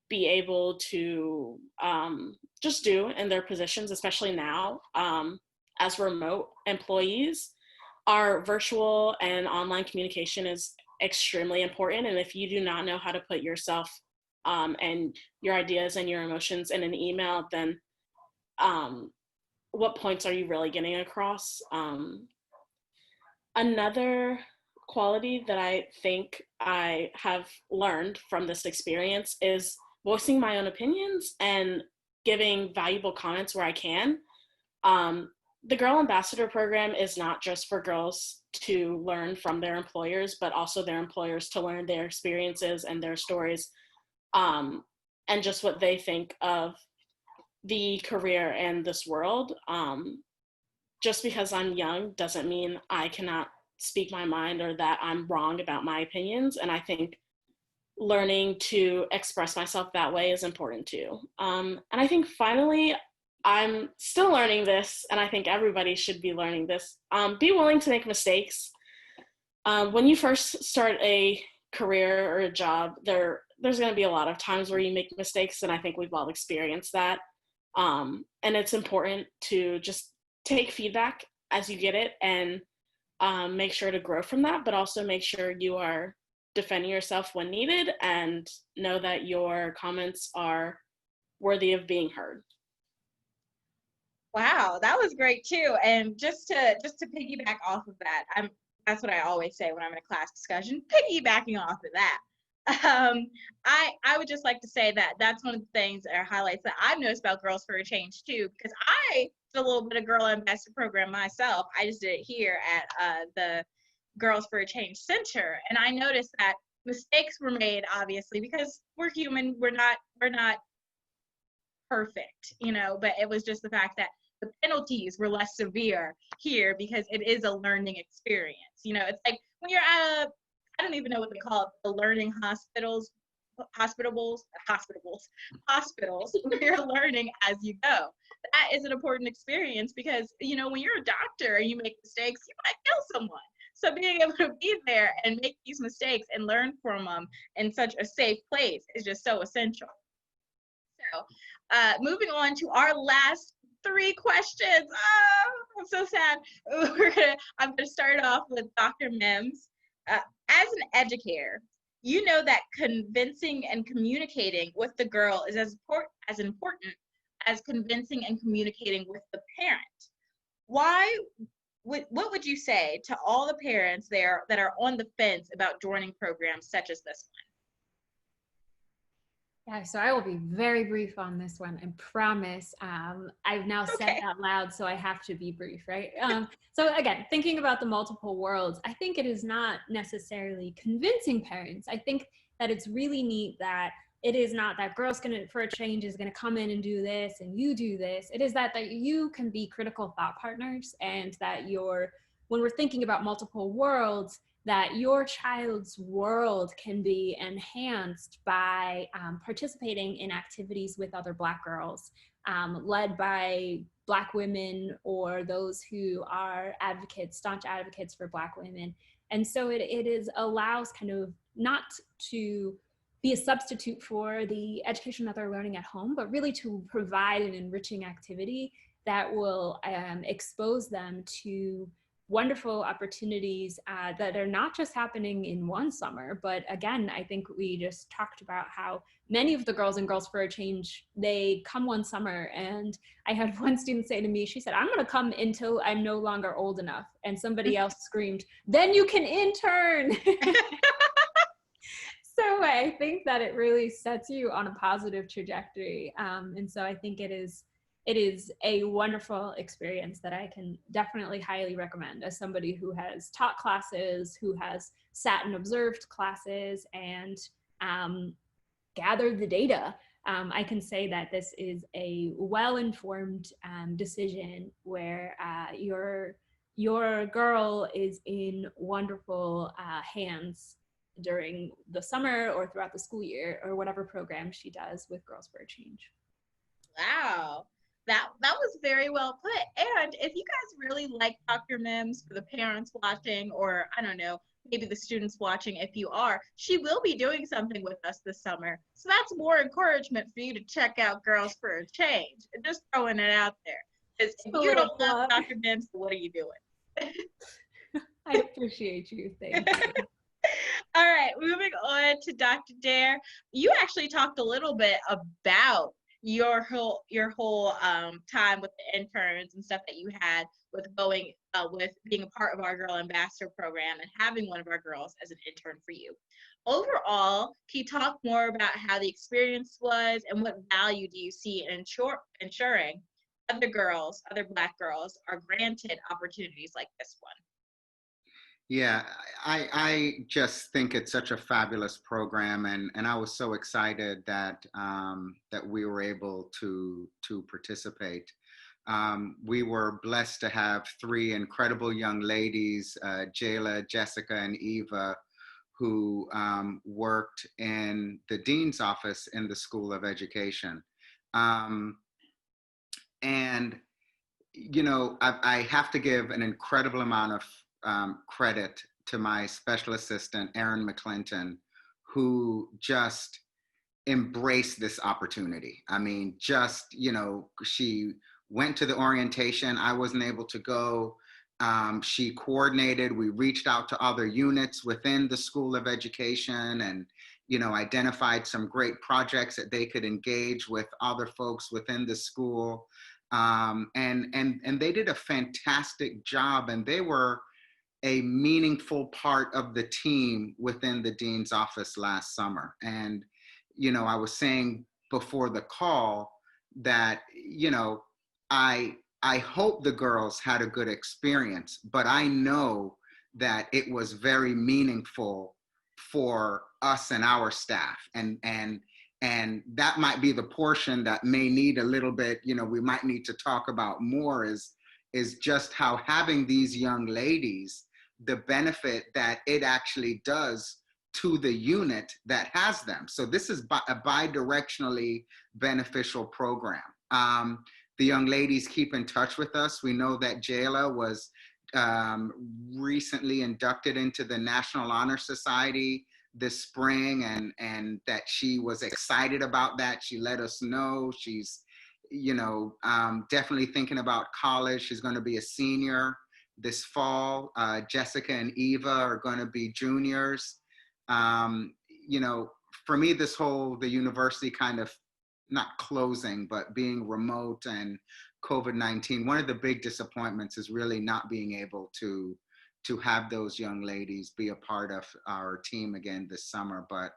be able to just do in their positions, especially now as remote employees. Our virtual and online communication is extremely important. And if you do not know how to put yourself and your ideas and your emotions in an email, then what points are you really getting across? Another quality that I think I have learned from this experience is voicing my own opinions and giving valuable comments where I can. The Girl Ambassador program is not just for girls to learn from their employers, but also their employers to learn their experiences and their stories, and just what they think of the career and this world. Just because I'm young doesn't mean I cannot speak my mind or that I'm wrong about my opinions. And I think learning to express myself that way is important too. And I think finally, I'm still learning this, and I think everybody should be learning this. Be willing to make mistakes. When you first start a career or a job, there's going to be a lot of times where you make mistakes, and I think we've all experienced that. And it's important to just take feedback as you get it and make sure to grow from that, but also make sure you are defending yourself when needed and know that your comments are worthy of being heard. Wow, that was great too. And just to piggyback off of that, that's what I always say when I'm in a class discussion, piggybacking off of that. I would just like to say that that's one of the things that are highlights that I've noticed about Girls for a Change too, because I did a little bit of Girl Ambassador program myself. I just did it here at the Girls for a Change Center, and I noticed that mistakes were made, obviously, because we're human. We're not perfect, but it was just the fact that the penalties were less severe here because it is a learning experience. It's like when you're at I don't even know what they call it, the learning hospitals, where you're learning as you go. That is an important experience because, when you're a doctor and you make mistakes, you might kill someone. So being able to be there and make these mistakes and learn from them in such a safe place is just so essential. So moving on to our last 3 questions. Oh, I'm so sad. I'm gonna start off with Dr. Mims. As an educator, you know that convincing and communicating with the girl is as important as convincing and communicating with the parent. What would you say to all the parents there that are on the fence about joining programs such as this one? Yeah, so I will be very brief on this one, I promise. I've now said it out loud, so I have to be brief, right? So again, thinking about the multiple worlds, I think it is not necessarily convincing parents. I think that it's really neat that it is not that Girls for a Change is going to come in and do this and you do this. It is that you can be critical thought partners, and that when we're thinking about multiple worlds, that your child's world can be enhanced by participating in activities with other Black girls, led by Black women or those who are staunch advocates for Black women. And so it allows kind of not to be a substitute for the education that they're learning at home, but really to provide an enriching activity that will expose them to wonderful opportunities that are not just happening in one summer, but again, I think we just talked about how many of the girls in Girls for a Change, they come one summer, and I had one student say to me, she said, I'm gonna come until I'm no longer old enough, and somebody else screamed, then you can intern. So I think that it really sets you on a positive trajectory, and so I think it is it is a wonderful experience that I can definitely highly recommend as somebody who has taught classes, who has sat and observed classes, and gathered the data. I can say that this is a well-informed decision where your girl is in wonderful hands during the summer or throughout the school year or whatever program she does with Girls for a Change. Wow. That was very well put. And if you guys really like Dr. Mims, for the parents watching, or I don't know, maybe the students watching, if you are, she will be doing something with us this summer. So that's more encouragement for you to check out Girls for a Change. And just throwing it out there. Because if you don't love Dr. Mims, what are you doing? I appreciate you. Thank you. All right, moving on to Dr. Daire. You actually talked a little bit about your whole time with the interns and stuff that you had with going with being a part of our Girl Ambassador program and having one of our girls as an intern for you. Overall, can you talk more about how the experience was and what value do you see in ensuring other girls, other Black girls, are granted opportunities like this one? Yeah, I just think it's such a fabulous program, and I was so excited that that we were able to participate. We were blessed to have three incredible young ladies, Jayla, Jessica, and Eva, who worked in the dean's office in the School of Education. And you know, I have to give an incredible amount of credit to my special assistant, Erin McClinton, who just embraced this opportunity. I mean, just, you know, she went to the orientation. I wasn't able to go. She coordinated. We reached out to other units within the School of Education and, you know, identified some great projects that they could engage with other folks within the school. And they did a fantastic job, and they were a meaningful part of the team within the dean's office last summer. And, you know, I was saying before the call that, you know, I hope the girls had a good experience, but I know that it was very meaningful for us and our staff. And that might be the portion that may need a little bit, you know, we might need to talk about more is just how having these young ladies, the benefit that it actually does to the unit that has them. So this is a bi-directionally beneficial program. The young ladies keep in touch with us. We know that Jayla was recently inducted into the National Honor Society this spring, and that she was excited about that. She let us know. She's, you know, definitely thinking about college. She's going to be a senior this fall. Jessica and Eva are going to be juniors. You know, for me, the university kind of not closing, but being remote and COVID-19, one of the big disappointments is really not being able to have those young ladies be a part of our team again this summer. But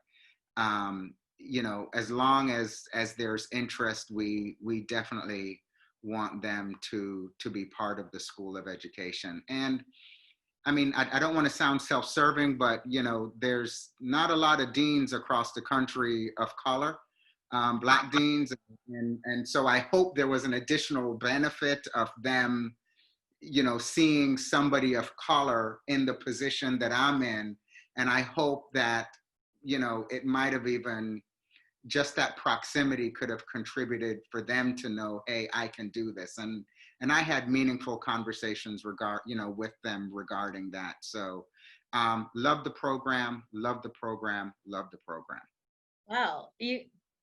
you know, as long as there's interest, we definitely want them to be part of the School of Education. And I mean, I don't want to sound self-serving, but you know, there's not a lot of deans across the country of color, Black deans, and so I hope there was an additional benefit of them, you know, seeing somebody of color in the position that I'm in. And I hope that, you know, it might have even just that proximity could have contributed for them to know, hey, I can do this. And I had meaningful conversations with them regarding that. So love the program, love the program, love the program. Well,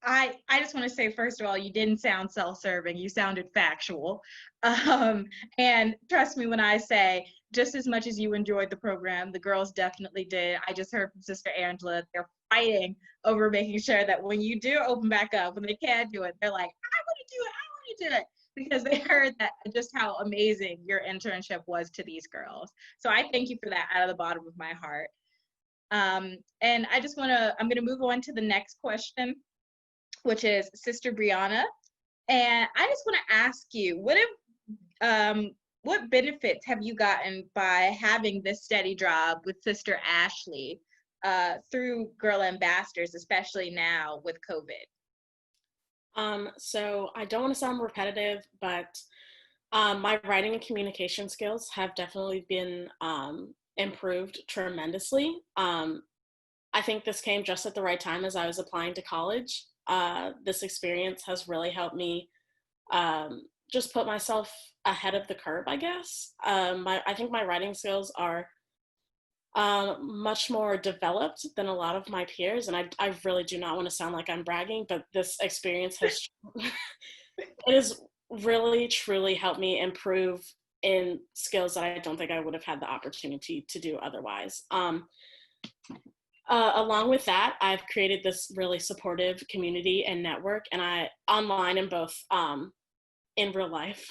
I just want to say, first of all, you didn't sound self-serving. You sounded factual. And trust me when I say, just as much as you enjoyed the program, the girls definitely did. I just heard from Sister Angela, they're fighting over making sure that when you do open back up, when they can't do it, they're like, I want to do it, because they heard that just how amazing your internship was to these girls. So I thank you for that out of the bottom of my heart. And I'm going to move on to the next question, which is Sister Breeana. And I just want to ask you, what benefits have you gotten by having this steady job with Sister Ashley through Girl Ambassadors, especially now with COVID? So I don't want to sound repetitive, but my writing and communication skills have definitely been improved tremendously. I think this came just at the right time as I was applying to college. This experience has really helped me just put myself ahead of the curve, I guess. I think my writing skills are much more developed than a lot of my peers, and I really do not want to sound like I'm bragging, but this experience has it has really truly helped me improve in skills that I don't think I would have had the opportunity to do otherwise. Along with that, I've created this really supportive community and network, and online and both in real life.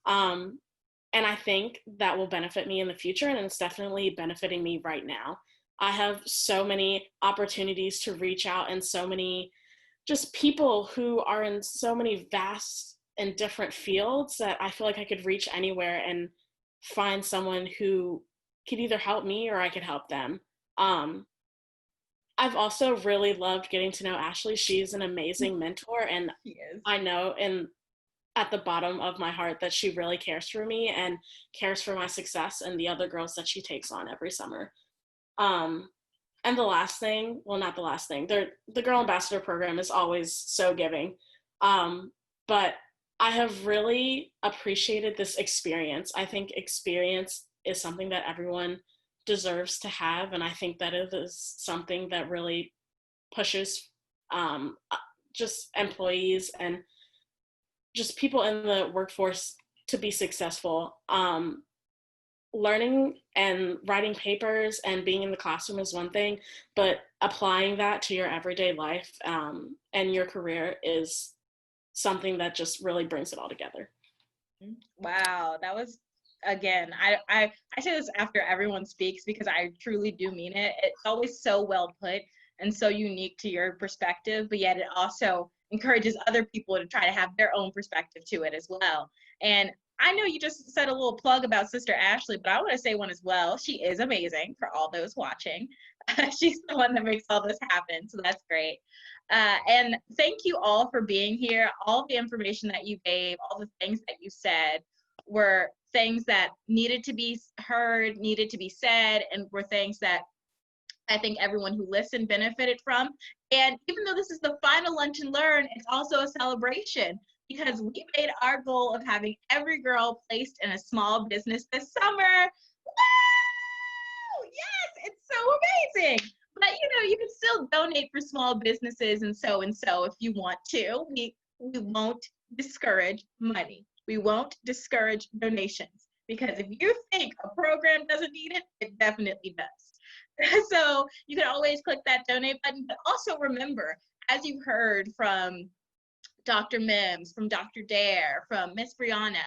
And I think that will benefit me in the future, and it's definitely benefiting me right now. I have so many opportunities to reach out, and so many just people who are in so many vast and different fields that I feel like I could reach anywhere and find someone who could either help me or I could help them. I've also really loved getting to know Ashley. She's an amazing mentor, and I know at the bottom of my heart that she really cares for me and cares for my success and the other girls that she takes on every summer. And the last thing, well, not the last thing, the Girl Ambassador program is always so giving. But I have really appreciated this experience. I think experience is something that everyone deserves to have, and I think that it is something that really pushes just employees and just people in the workforce to be successful. Learning and writing papers and being in the classroom is one thing, but applying that to your everyday life and your career is something that just really brings it all together. Wow, that was, again, I say this after everyone speaks because I truly do mean it. It's always so well put and so unique to your perspective, but yet it also encourages other people to try to have their own perspective to it as well. And I know you just said a little plug about Sister Ashley, but I want to say one as well. She is amazing for all those watching. She's the one that makes all this happen, so that's great. And thank you all for being here. All the information that you gave, all the things that you said were things that needed to be heard, needed to be said, and were things that I think everyone who listened benefited from. And even though this is the final Lunch and Learn, it's also a celebration because we made our goal of having every girl placed in a small business this summer. Woo! Yes, it's so amazing. But you can still donate for small businesses and so if you want to. We won't discourage money. We won't discourage donations because if you think a program doesn't need it, it definitely does. So you can always click that donate button, but also remember, as you heard from Dr. Mims, from Dr. Daire, from Miss Breeana,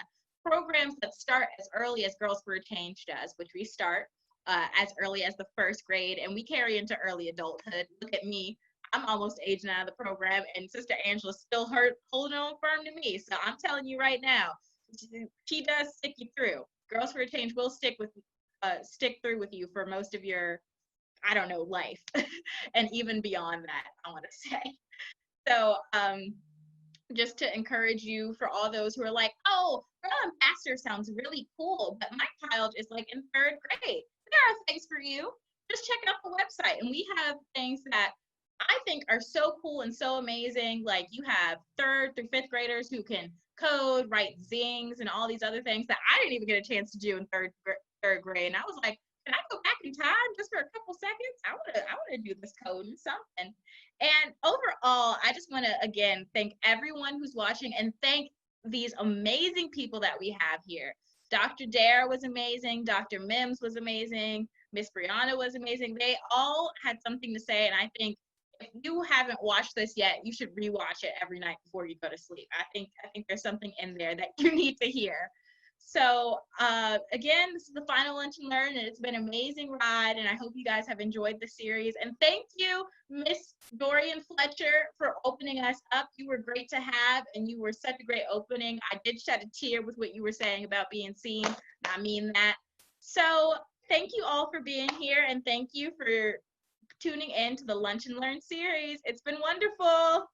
programs that start as early as Girls for a Change does, which we start as early as the first grade, and we carry into early adulthood. Look at me. I'm almost aging out of the program, and Sister Angela's still holding on firm to me. So I'm telling you right now, she does stick you through. Girls for a Change will stick through with you for most of your, I don't know, life, and even beyond that, I want to say. So just to encourage you, for all those who are like, oh, Girl Ambassador sounds really cool, but my child is like in 3rd grade. There are things for you. Just check out the website, and we have things that I think are so cool and so amazing. Like you have 3rd through 5th graders who can code, write zings, and all these other things that I didn't even get a chance to do in third grade. And I was like, can I go back in time just for a couple seconds? I want to do this code and something. And overall, I just want to again thank everyone who's watching and thank these amazing people that we have here. Dr. Daire was amazing. Dr. Mims was amazing. Miss Breeana was amazing. They all had something to say, and I think if you haven't watched this yet, you should rewatch it every night before you go to sleep. I think there's something in there that you need to hear. So again, this is the final Lunch and Learn, and it's been an amazing ride, and I hope you guys have enjoyed the series. And thank you, Miss Douriean Fletcher, for opening us up. You were great to have, and you were such a great opening. I did shed a tear with what you were saying about being seen, and I mean that. So thank you all for being here, and thank you for tuning in to the Lunch and Learn series. It's been wonderful.